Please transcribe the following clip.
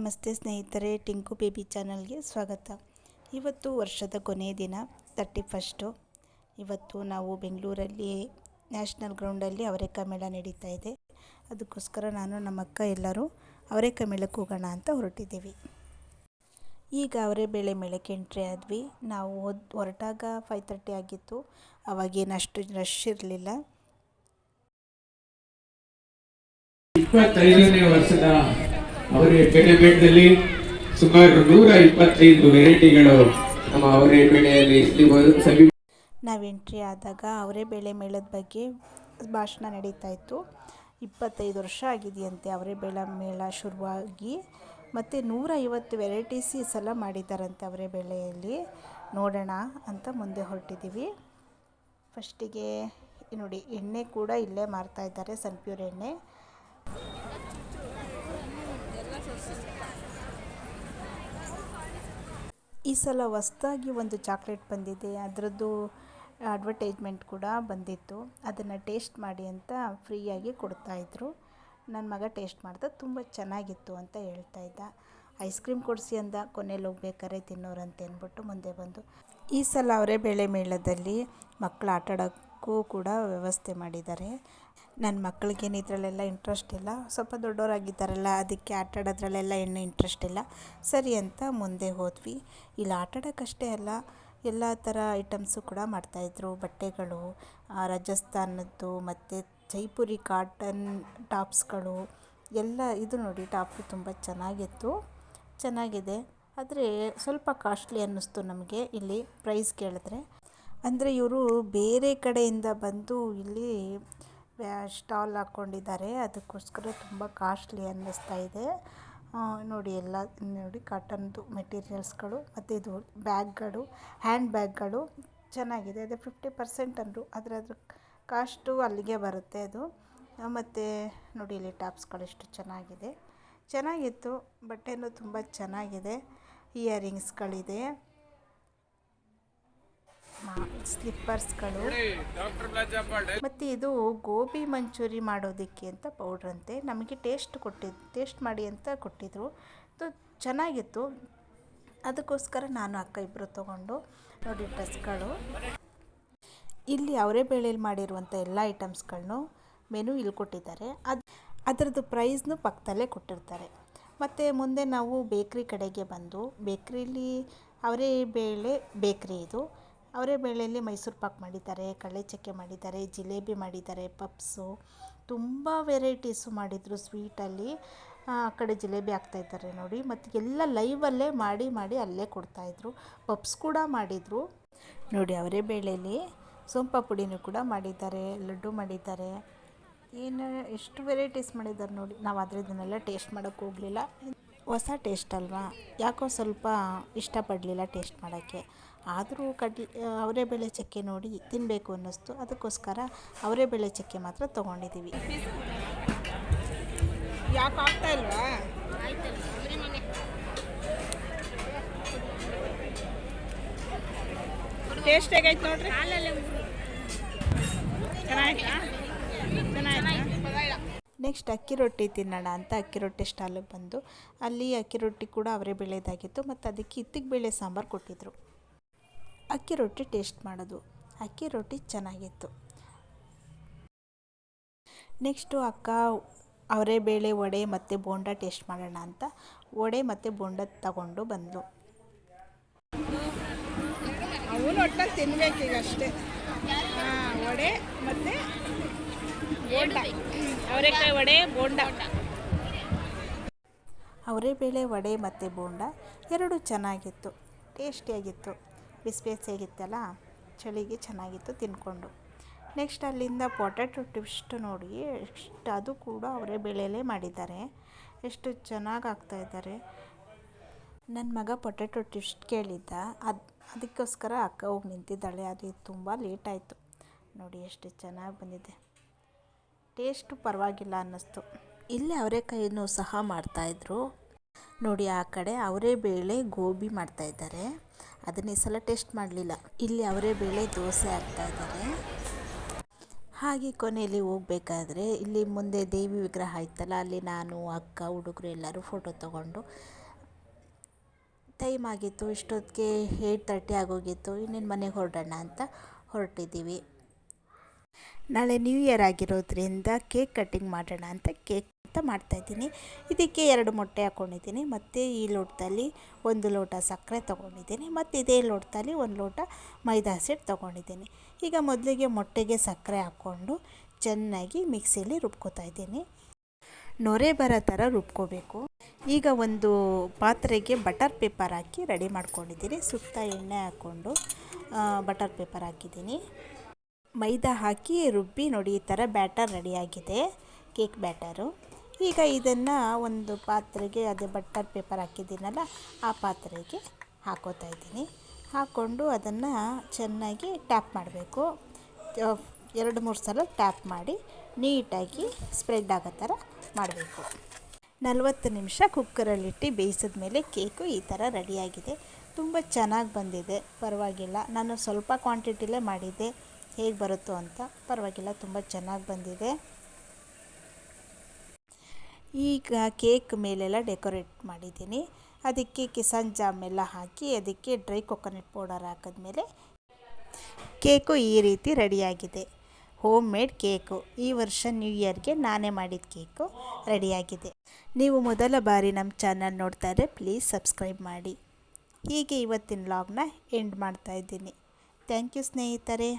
ನಮಸ್ತೆ ಸ್ನೇಹಿತರೆ, ಟಿಂಕು ಬೇಬಿ ಚಾನಲ್ಗೆ ಸ್ವಾಗತ. ಇವತ್ತು ವರ್ಷದ ಕೊನೆಯ ದಿನ 31. ಇವತ್ತು ನಾವು ಬೆಂಗಳೂರಲ್ಲಿ ನ್ಯಾಷನಲ್ ಗ್ರೌಂಡಲ್ಲಿ ಅವರೆಕಾಯಿ ಮೇಳ ನಡೀತಾ ಇದೆ. ಅದಕ್ಕೋಸ್ಕರ ನಾನು ನಮ್ಮ ಅಕ್ಕ ಎಲ್ಲರೂ ಅವರೆಕಾಯಿ ಮೇಳಕ್ಕೆ ಹೋಗೋಣ ಅಂತ ಹೊರಟಿದ್ದೀವಿ. ಈಗ ಅವರೆಬೇಳೆ ಮೇಳಕ್ಕೆ ಎಂಟ್ರಿ ಆದ್ವಿ. ನಾವು ಹೊರಟಾಗ 5:30 ಆಗಿತ್ತು. ಅವಾಗೇನು ಅಷ್ಟು ರಶ್ ಇರಲಿಲ್ಲ. 25ನೇ ವರ್ಷದ ಅವರೆಬೇಳೆ ಮೇಳದಲ್ಲಿ ಸುಮಾರು 125 ವೆರೈಟಿಗಳು ನಮ್ಮ ಅವರೆಬೇಳೆಯಲ್ಲಿ ಸಿಗಬಹುದು. ನಾವು ಎಂಟ್ರಿ ಆದಾಗ ಅವರೆಬೇಳೆ ಮೇಳದ ಬಗ್ಗೆ ಭಾಷಣ ನಡೀತಾ ಇತ್ತು. 25 ವರ್ಷ ಆಗಿದೆಯಂತೆ ಅವರೆಬೇಳೆ ಮೇಳ ಶುರುವಾಗಿ. ಮತ್ತು 150 ವೆರೈಟೀಸ್ ಈ ಸಲ ಮಾಡಿದ್ದಾರಂತೆ ಅವರೆಬೇಳೆಯಲ್ಲಿ. ನೋಡೋಣ ಅಂತ ಮುಂದೆ ಹೊರಟಿದ್ದೀವಿ. ಫಸ್ಟಿಗೆ ನೋಡಿ, ಎಣ್ಣೆ ಕೂಡ ಇಲ್ಲೇ ಮಾರ್ತಾ ಇದ್ದಾರೆ, ಸನ್ಪ್ಯೂರ್ ಎಣ್ಣೆ. ಈ ಸಲ ಹೊಸದಾಗಿ ಒಂದು ಚಾಕ್ಲೇಟ್ ಬಂದಿದೆ, ಅದರದ್ದು ಅಡ್ವರ್ಟೈಸ್ಮೆಂಟ್ ಕೂಡ ಬಂದಿತ್ತು. ಅದನ್ನು ಟೇಸ್ಟ್ ಮಾಡಿ ಅಂತ ಫ್ರೀಯಾಗಿ ಕೊಡ್ತಾಯಿದ್ರು. ನನ್ನ ಮಗ ಟೇಸ್ಟ್ ಮಾಡ್ದೆ, ತುಂಬ ಚೆನ್ನಾಗಿತ್ತು ಅಂತ ಹೇಳ್ತಾ ಇದ್ದ. ಐಸ್ ಕ್ರೀಮ್ ಕೊಡಿಸಿ ಅಂದ, ಕೊನೆಯಲ್ಲಿ ಹೋಗ್ಬೇಕಾದ್ರೆ ತಿನ್ನೋರಂತೆ ಅಂದ್ಬಿಟ್ಟು ಮುಂದೆ ಬಂದು. ಈ ಸಲ ಅವರೆಬೇಳೆ ಮೇಳದಲ್ಲಿ ಮಕ್ಕಳು ಆಟಾಡೋಕ್ಕೂ ಕೂಡ ವ್ಯವಸ್ಥೆ ಮಾಡಿದ್ದಾರೆ. ನನ್ನ ಮಕ್ಕಳಿಗೇನು ಇದರಲ್ಲೆಲ್ಲ ಇಂಟ್ರೆಸ್ಟ್ ಇಲ್ಲ, ಸ್ವಲ್ಪ ದೊಡ್ಡವರಾಗಿದ್ದಾರಲ್ಲ, ಅದಕ್ಕೆ ಆಟಾಡೋದ್ರಲ್ಲೆಲ್ಲ ಏನು ಇಂಟ್ರೆಸ್ಟ್ ಇಲ್ಲ. ಸರಿ ಅಂತ ಮುಂದೆ ಹೋದ್ವಿ. ಇಲ್ಲಿ ಆಟಾಡೋಕ್ಕಷ್ಟೇ ಅಲ್ಲ, ಎಲ್ಲ ಥರ ಐಟಮ್ಸು ಕೂಡ ಮಾಡ್ತಾಯಿದ್ರು. ಬಟ್ಟೆಗಳು, ರಾಜಸ್ಥಾನದ್ದು ಮತ್ತು ಜೈಪುರಿ ಕಾಟನ್ ಟಾಪ್ಸ್ಗಳು ಎಲ್ಲ. ಇದು ನೋಡಿ, ಟಾಪು ತುಂಬ ಚೆನ್ನಾಗಿದೆ. ಆದರೆ ಸ್ವಲ್ಪ ಕಾಸ್ಟ್ಲಿ ಅನ್ನಿಸ್ತು ನಮಗೆ ಇಲ್ಲಿ ಪ್ರೈಸ್ ಕೇಳಿದ್ರೆ. ಅಂದರೆ ಇವರು ಬೇರೆ ಕಡೆಯಿಂದ ಬಂದು ಇಲ್ಲಿ ಸ್ಟಾಲ್ ಹಾಕ್ಕೊಂಡಿದ್ದಾರೆ, ಅದಕ್ಕೋಸ್ಕರ ತುಂಬ ಕಾಸ್ಟ್ಲಿ ಅನ್ನಿಸ್ತಾ ಇದೆ. ನೋಡಿ, ಎಲ್ಲ ನೋಡಿ ಕಾಟನ್ದು ಮೆಟೀರಿಯಲ್ಸ್ಗಳು. ಮತ್ತು ಇದು ಬ್ಯಾಗ್ಗಳು, ಹ್ಯಾಂಡ್ ಬ್ಯಾಗ್ಗಳು ಚೆನ್ನಾಗಿದೆ. ಅದೇ 50% ಅಂದರು, ಆದರೆ ಅದ್ರ ಕಾಸ್ಟು ಅಲ್ಲಿಗೆ ಬರುತ್ತೆ ಅದು. ಮತ್ತು ನೋಡಿ, ಇಲ್ಲಿ ಟಾಪ್ಸ್ಗಳು ಎಷ್ಟು ಚೆನ್ನಾಗಿತ್ತು. ಬಟ್ಟೆನೂ ತುಂಬ ಚೆನ್ನಾಗಿದೆ. ಇಯರಿಂಗ್ಸ್ಗಳಿದೆ, ಸ್ಲಿಪ್ಪರ್ಸ್ಗಳು. ಮತ್ತು ಇದು ಗೋಬಿ ಮಂಚೂರಿ ಮಾಡೋದಕ್ಕೆ ಅಂತ ಪೌಡ್ರಂತೆ. ನಮಗೆ ಟೇಸ್ಟ್ ಮಾಡಿ ಅಂತ ಕೊಟ್ಟಿದ್ರು. ಅದು ಚೆನ್ನಾಗಿತ್ತು, ಅದಕ್ಕೋಸ್ಕರ ನಾನು ಅಕ್ಕ ಇಬ್ಬರು ತೊಗೊಂಡು. ನೋಡಿ, ಡ್ರೆಸ್ಗಳು. ಇಲ್ಲಿ ಅವರೆಬೇಳೆಯಲ್ಲಿ ಮಾಡಿರುವಂಥ ಎಲ್ಲ ಐಟಮ್ಸ್ಗಳನ್ನು ಮೆನು ಇಲ್ಲಿ ಕೊಟ್ಟಿದ್ದಾರೆ. ಅದರದ್ದು ಪ್ರೈಸ್ನು ಪಕ್ಕದಲ್ಲೇ ಕೊಟ್ಟಿರ್ತಾರೆ. ಮತ್ತು ಮುಂದೆ ನಾವು ಬೇಕ್ರಿ ಕಡೆಗೆ ಬಂದು, ಬೇಕ್ರಿಲಿ ಅವರೆಬೇಳೆ ಬೇಕ್ರಿ ಇದು. ಅವರೆಬೇಳೆಯಲ್ಲಿ ಮೈಸೂರು ಪಾಕ್ ಮಾಡಿದ್ದಾರೆ, ಕಡಲೆ ಚಕ್ಕೆ ಮಾಡಿದ್ದಾರೆ, ಜಿಲೇಬಿ ಮಾಡಿದ್ದಾರೆ, ಪಪ್ಸು, ತುಂಬ ವೆರೈಟೀಸು ಮಾಡಿದರು ಸ್ವೀಟಲ್ಲಿ. ಆ ಕಡೆ ಜಿಲೇಬಿ ಹಾಕ್ತಾಯಿದ್ದಾರೆ ನೋಡಿ. ಮತ್ತು ಎಲ್ಲ ಲೈವಲ್ಲೇ ಮಾಡಿ ಅಲ್ಲೇ ಕೊಡ್ತಾಯಿದ್ರು. ಪಪ್ಸ್ ಕೂಡ ಮಾಡಿದರು ನೋಡಿ. ಅವರೆಬೇಳೆಯಲ್ಲಿ ಸೋಂಪಾಪುಡಿನೂ ಕೂಡ ಮಾಡಿದ್ದಾರೆ, ಲಡ್ಡು ಮಾಡಿದ್ದಾರೆ, ಎಷ್ಟು ವೆರೈಟೀಸ್ ಮಾಡಿದ್ದಾರೆ ನೋಡಿ. ನಾವು ಆದರೆ ಇದನ್ನೆಲ್ಲ ಟೇಸ್ಟ್ ಮಾಡೋಕ್ಕೆ ಹೋಗಲಿಲ್ಲ. ಹೊಸ ಟೇಸ್ಟ್ ಅಲ್ವಾ, ಯಾಕೋ ಸ್ವಲ್ಪ ಇಷ್ಟಪಡಲಿಲ್ಲ ಟೇಸ್ಟ್ ಮಾಡೋಕ್ಕೆ. ಆದರೂ ಅವರೆಬೇಳೆ ಚಕ್ಕೆ ನೋಡಿ ತಿನ್ನಬೇಕು ಅನ್ನಿಸ್ತು, ಅದಕ್ಕೋಸ್ಕರ ಅವರೆಬೇಳೆ ಚಕ್ಕೆ ಮಾತ್ರ ತೊಗೊಂಡಿದ್ದೀವಿ. ಯಾಕೆ ಆಗ್ತಾ ಇಲ್ವಾ? ಟೇಸ್ಟ್ ಹೇಗೈತೆ ನೋಡ್ರಿ. ನೆಕ್ಸ್ಟ್ ಅಕ್ಕಿ ರೊಟ್ಟಿ ತಿನ್ನೋಣ ಅಂತ ಅಕ್ಕಿ ರೊಟ್ಟಿ ಸ್ಟಾಲಿಗೆ ಬಂದು, ಅಲ್ಲಿ ಅಕ್ಕಿ ರೊಟ್ಟಿ ಕೂಡ ಅವರೆಬೇಳೆದಾಗಿತ್ತು. ಮತ್ತು ಅದಕ್ಕೆ ಇತ್ತಿಗೆ ಬೇಳೆ ಸಾಂಬಾರು ಕೊಟ್ಟಿದ್ದರು. ಅಕ್ಕಿ ರೊಟ್ಟಿ ಟೇಸ್ಟ್ ಮಾಡೋದು, ಅಕ್ಕಿ ರೊಟ್ಟಿ ಚೆನ್ನಾಗಿತ್ತು. ನೆಕ್ಸ್ಟು ಅಕ್ಕ ಅವರೆಬೇಳೆ ವಡೆ ಮತ್ತು ಬೋಂಡ ಟೇಸ್ಟ್ ಮಾಡೋಣ ಅಂತ ವಡೆ ಮತ್ತು ಬೋಂಡ ತಗೊಂಡು ಬಂದು. ಅವನು ಒಟ್ಟಲ್ಲಿ ತಿನ್ನಬೇಕೀಗ ಅಷ್ಟೇ. ವಡೆ ಮತ್ತು ಬೋಂಡ, ಅವರೆಕಾಯಿ ವಡೆ ಬೋಂಡ. ಅವರೆಬೇಳೆ ವಡೆ ಮತ್ತು ಬೋಂಡ ಎರಡೂ ಚೆನ್ನಾಗಿತ್ತು, ಟೇಸ್ಟಿಯಾಗಿತ್ತು. ಬಿಸಿಬೇಸಿಯಾಗಿತ್ತಲ್ಲ, ಚಳಿಗೆ ಚೆನ್ನಾಗಿತ್ತು ತಿನ್ಕೊಂಡು. ನೆಕ್ಸ್ಟ್ ಅಲ್ಲಿಂದ ಪೊಟ್ಯಾಟೊ ಟ್ವಿಸ್ಟ್ ನೋಡಿ, ಅದು ಕೂಡ ಅವರೆಬೇಳೆಯಲ್ಲೇ ಮಾಡಿದ್ದಾರೆ, ಎಷ್ಟು ಚೆನ್ನಾಗಿ ಆಗ್ತಾಯಿದ್ದಾರೆ. ನನ್ನ ಮಗ ಪೊಟ್ಯಾಟೊ ಟ್ವಿಸ್ಟ್ ಕೇಳಿದ್ದ, ಅದಕ್ಕೋಸ್ಕರ ಅಕ್ಕ ಹೋಗಿ ನಿಂತಿದ್ದಾಳೆ. ಅದು ತುಂಬ ಲೇಟಾಯಿತು ನೋಡಿ, ಎಷ್ಟು ಚೆನ್ನಾಗಿ ಬಂದಿದೆ. ಟೇಸ್ಟು ಪರವಾಗಿಲ್ಲ ಅನ್ನಿಸ್ತು. ಇಲ್ಲೇ ಅವರೆಕಾಯಿನೂ ಸಹ ಮಾಡ್ತಾಯಿದ್ರು ನೋಡಿ. ಆ ಕಡೆ ಅವರೆಬೇಳೆ ಗೋಬಿ ಮಾಡ್ತಾಯಿದ್ದಾರೆ, ಅದನ್ನ ಈ ಸಲ ಟೇಸ್ಟ್ ಮಾಡಲಿಲ್ಲ. ಇಲ್ಲಿ ಅವರೆಬೇಳೆ ದೋಸೆ ಹಾಕ್ತಾಯಿದ್ದಾರೆ. ಹಾಗೆ ಕೊನೆಯಲ್ಲಿ ಹೋಗಬೇಕಾದ್ರೆ ಇಲ್ಲಿ ಮುಂದೆ ದೇವಿ ವಿಗ್ರಹ ಇತ್ತಲ್ಲ, ಅಲ್ಲಿ ನಾನು, ಅಕ್ಕ, ಹುಡುಗರು ಎಲ್ಲರೂ ಫೋಟೋ ತೊಗೊಂಡು ಟೈಮ್ ಆಗಿತ್ತು, ಇಷ್ಟೊತ್ತಿಗೆ 8:30 ಆಗೋಗಿತ್ತು. ಇನ್ನೇನು ಮನೆಗೆ ಹೊರಡೋಣ ಅಂತ ಹೊರಟಿದ್ದೀವಿ. ನಾಳೆ ನ್ಯೂ ಇಯರ್ ಆಗಿರೋದ್ರಿಂದ ಕೇಕ್ ಕಟ್ಟಿಂಗ್ ಮಾಡೋಣ ಅಂತ ಕೇಕ್ ಅಂತ ಮಾಡ್ತಾಯಿದ್ದೀನಿ. ಇದಕ್ಕೆ 2 ಮೊಟ್ಟೆ ಹಾಕ್ಕೊಂಡಿದ್ದೀನಿ, ಮತ್ತು ಈ ಲೋಟದಲ್ಲಿ 1 ಲೋಟ ಸಕ್ಕರೆ ತೊಗೊಂಡಿದ್ದೀನಿ, ಮತ್ತು ಇದೇ ಲೋಟದಲ್ಲಿ 1 ಲೋಟ ಮೈದಾ ಹಸಿಟ್ಟು ತೊಗೊಂಡಿದ್ದೀನಿ. ಈಗ ಮೊದಲಿಗೆ ಮೊಟ್ಟೆಗೆ ಸಕ್ಕರೆ ಹಾಕ್ಕೊಂಡು ಚೆನ್ನಾಗಿ ಮಿಕ್ಸಿಲಿ ರುಬ್ಕೋತಾ ಇದ್ದೀನಿ. ನೊರೆ ಬರೋ ಥರ ರುಬ್ಕೋಬೇಕು. ಈಗ ಒಂದು ಪಾತ್ರೆಗೆ ಬಟರ್ ಪೇಪರ್ ಹಾಕಿ ರೆಡಿ ಮಾಡ್ಕೊಂಡಿದ್ದೀನಿ. ಸುತ್ತ ಎಣ್ಣೆ ಹಾಕ್ಕೊಂಡು ಬಟರ್ ಪೇಪರ್ ಹಾಕಿದ್ದೀನಿ. ಮೈದಾ ಹಾಕಿ ರುಬ್ಬಿ ನೋಡಿ, ಈ ಥರ ಬ್ಯಾಟರ್ ರೆಡಿಯಾಗಿದೆ, ಕೇಕ್ ಬ್ಯಾಟರು. ಈಗ ಇದನ್ನು ಒಂದು ಪಾತ್ರೆಗೆ, ಅದೇ ಬಟರ್ ಪೇಪರ್ ಹಾಕಿದ್ದೀನಲ್ಲ ಆ ಪಾತ್ರೆಗೆ ಹಾಕೋತಾ ಇದ್ದೀನಿ. ಹಾಕ್ಕೊಂಡು ಅದನ್ನು ಚೆನ್ನಾಗಿ ಟ್ಯಾಪ್ ಮಾಡಬೇಕು. 2-3 ಸಲ ಟ್ಯಾಪ್ ಮಾಡಿ ನೀಟಾಗಿ ಸ್ಪ್ರೆಡ್ ಆಗೋ ಥರ ಮಾಡಬೇಕು. 40 ನಿಮಿಷ ಕುಕ್ಕರಲ್ಲಿಟ್ಟು ಬೇಯಿಸಿದ ಮೇಲೆ ಕೇಕು ಈ ಥರ ರೆಡಿಯಾಗಿದೆ. ತುಂಬ ಚೆನ್ನಾಗಿ ಬಂದಿದೆ, ಪರವಾಗಿಲ್ಲ. ನಾನು ಸ್ವಲ್ಪ ಕ್ವಾಂಟಿಟಿಲೇ ಮಾಡಿದ್ದೆ, ಹೇಗೆ ಬರುತ್ತೋ ಅಂತ. ಪರವಾಗಿಲ್ಲ, ತುಂಬ ಚೆನ್ನಾಗಿ ಬಂದಿದೆ. ಈಗ ಕೇಕ್ ಮೇಲೆಲ್ಲ ಡೆಕೋರೇಟ್ ಮಾಡಿದ್ದೀನಿ. ಅದಕ್ಕೆ ಕಿಸಾನ್ ಜಾಮ್ ಎಲ್ಲ ಹಾಕಿ ಅದಕ್ಕೆ ಡ್ರೈ ಕೊಕೊನಟ್ ಪೌಡರ್ ಹಾಕಿದ್ಮೇಲೆ ಕೇಕು ಈ ರೀತಿ ರೆಡಿಯಾಗಿದೆ. ಹೋಮ್ ಮೇಡ್ ಕೇಕು, ಈ ವರ್ಷ ನ್ಯೂ ಇಯರ್ಗೆ ನಾನೇ ಮಾಡಿದ ಕೇಕು ರೆಡಿಯಾಗಿದೆ. ನೀವು ಮೊದಲ ಬಾರಿ ನಮ್ಮ ಚಾನಲ್ ನೋಡ್ತಾ ಇದ್ದರೆ ಪ್ಲೀಸ್ ಸಬ್ಸ್ಕ್ರೈಬ್ ಮಾಡಿ. ಹೀಗೆ ಇವತ್ತಿನ ವ್ಲಾಗ್ನ ಎಂಡ್ ಮಾಡ್ತಾಯಿದ್ದೀನಿ. ಥ್ಯಾಂಕ್ ಯು ಸ್ನೇಹಿತರೆ.